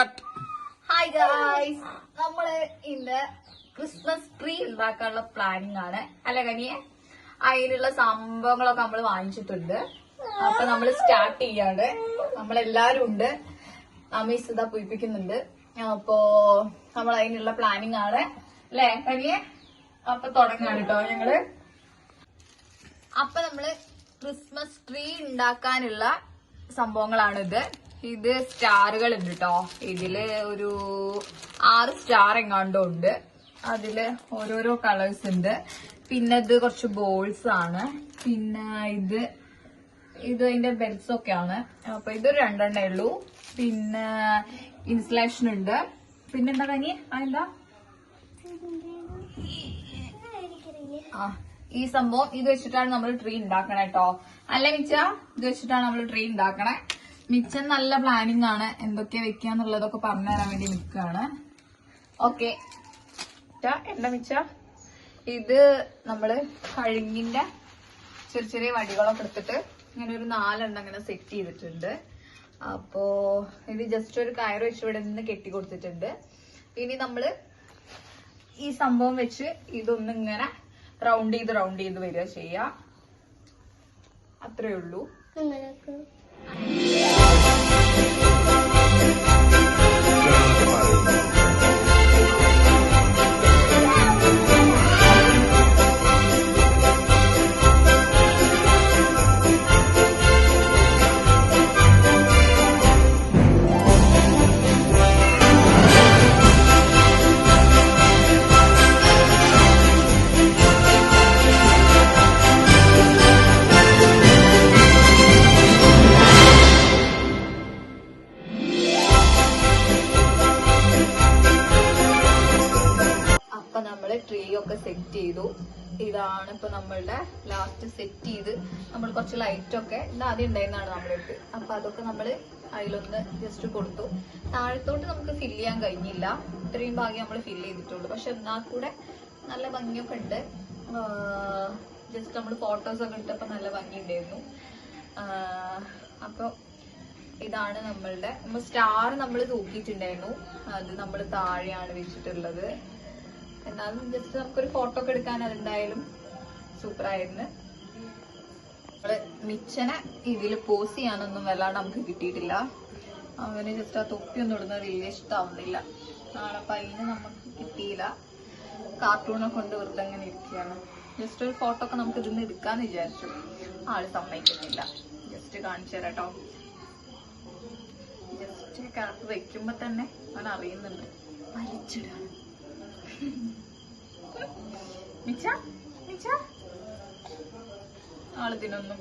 Hi guys, നമ്മള് ഇന്ന് Christmas tree ഉണ്ടാക്കാനുള്ള പ്ലാനിങ് ആണ് അല്ലെ കനിയെ. അതിനുള്ള സംഭവങ്ങളൊക്കെ നമ്മൾ വാങ്ങിച്ചിട്ടുണ്ട്. അപ്പൊ നമ്മൾ സ്റ്റാർട്ട് ചെയ്യാണ്. നമ്മളെല്ലാരും ഉണ്ട്. അമീസ് ഇതാ പൂയിപ്പിക്കുന്നുണ്ട്. അപ്പോ നമ്മൾ അതിനുള്ള പ്ലാനിങ് ആണ് അല്ലെ കനിയെ. അപ്പൊ തുടങ്ങാണ് കേട്ടോ ഞങ്ങള്. അപ്പൊ നമ്മള് ക്രിസ്മസ് ട്രീ ഉണ്ടാക്കാനുള്ള സംഭവങ്ങളാണിത്. ഇത് സ്റ്റാറുകൾ ഉണ്ട് കേട്ടോ. ഇതില് ഒരു 6 സ്റ്റാർ എങ്ങാണ്ടോ ഉണ്ട്. അതില് ഓരോരോ കളേഴ്സ് ഉണ്ട്. പിന്നെ ഇത് കുറച്ച് ബോൾസ് ആണ്. പിന്നെ ഇത് അതിന്റെ ബെൽസ് ഒക്കെയാണ്. അപ്പൊ ഇതൊരു 2 എണ്ണേ ഉള്ളൂ. പിന്നെ ഇൻസുലേഷൻ ഉണ്ട്. പിന്നെന്താ കനി അതെന്താ ഈ സംഭവം ഇത് വെച്ചിട്ടാണ് നമ്മൾ ട്രീ ഉണ്ടാക്കണേ കേട്ടോ. അല്ല മിച്ച, ഇത് വെച്ചിട്ടാണ് നമ്മൾ ട്രീ ഉണ്ടാക്കണേ. മിച്ചൻ നല്ല പ്ലാനിങ് ആണ്. എന്തൊക്കെയാ വെക്കാന്നുള്ളതൊക്കെ പറഞ്ഞുതരാൻ വേണ്ടി നിൽക്കുകയാണ്. ഓക്കെ എന്താ മിച്ച, ഇത് നമ്മള് കഴുങ്ങിന്റെ ചെറിയ ചെറിയ വടികളൊക്കെ എടുത്തിട്ട് ഇങ്ങനെ ഒരു 4 എണ്ണം ഇങ്ങനെ സെറ്റ് ചെയ്തിട്ടുണ്ട്. അപ്പോ ഇത് ജസ്റ്റ് ഒരു കയറ് വെച്ച് ഇവിടെ നിന്ന് കെട്ടി കൊടുത്തിട്ടുണ്ട്. ഇനി നമ്മള് ഈ സംഭവം വെച്ച് ഇതൊന്നിങ്ങനെ റൗണ്ട് ചെയ്ത് വരിക ചെയ്യാ. അത്രേ ഉള്ളൂ. ട്രീ ഒക്കെ സെറ്റ് ചെയ്തു. ഇതാണ് ഇപ്പൊ നമ്മളുടെ ലാസ്റ്റ് സെറ്റ് ചെയ്ത് നമ്മൾ കുറച്ച് ലൈറ്റ് ഒക്കെ ആദ്യം ഉണ്ടായിരുന്നാണ് നമ്മുടെ അടുത്ത്. അപ്പൊ അതൊക്കെ നമ്മള് അതിലൊന്ന് ജസ്റ്റ് കൊടുത്തു. താഴത്തോട്ട് നമുക്ക് ഫില്ല് ചെയ്യാൻ കഴിഞ്ഞില്ല. ഇത്രയും ഭാഗ്യം നമ്മൾ ഫില്ല് ചെയ്തിട്ടുള്ളൂ. പക്ഷെ എന്നാൽ കൂടെ നല്ല ഭംഗിയൊക്കെ ഉണ്ട്. ജസ്റ്റ് നമ്മൾ ഫോട്ടോസ് ഒക്കെ ഇട്ടപ്പോ നല്ല ഭംഗി ഉണ്ടായിരുന്നു. അപ്പൊ ഇതാണ് നമ്മളുടെ സ്റ്റാർ നമ്മൾ തൂക്കിയിട്ടുണ്ടായിരുന്നു. അത് നമ്മൾ താഴെയാണ് വെച്ചിട്ടുള്ളത്. എന്നാലും ജസ്റ്റ് നമുക്കൊരു ഫോട്ടോ ഒക്കെ എടുക്കാൻ അതെന്തായാലും സൂപ്പറായിരുന്നു. നമ്മള് മിച്ചനെ ഇതിൽ പോസ് ചെയ്യാനൊന്നും വല്ലാണ്ട് നമുക്ക് കിട്ടിയിട്ടില്ല. അവന് ജസ്റ്റ് ആ തൊപ്പിയൊന്നും ഇടുന്നത് വലിയ ഇഷ്ടമാവുന്നില്ല. അപ്പൊ അതിന് നമുക്ക് കിട്ടിയില്ല. കാർട്ടൂണൊക്കെ കൊണ്ട് വെറുതെ അങ്ങനെ ഇരിക്കുകയാണ്. ജസ്റ്റ് ഒരു ഫോട്ടോ ഒക്കെ നമുക്ക് ഇതിന്ന് എടുക്കാന്ന് വിചാരിച്ചു. ആള് സമ്മതിക്കുന്നില്ല. ജസ്റ്റ് കാണിച്ചു തരാം കേട്ടോ. ജസ്റ്റ് കാർട്ട് വെക്കുമ്പോ തന്നെ അവൻ അറിയുന്നുണ്ട് വലിച്ചിടാണ്. മിച്ച ആളിതിനൊന്നും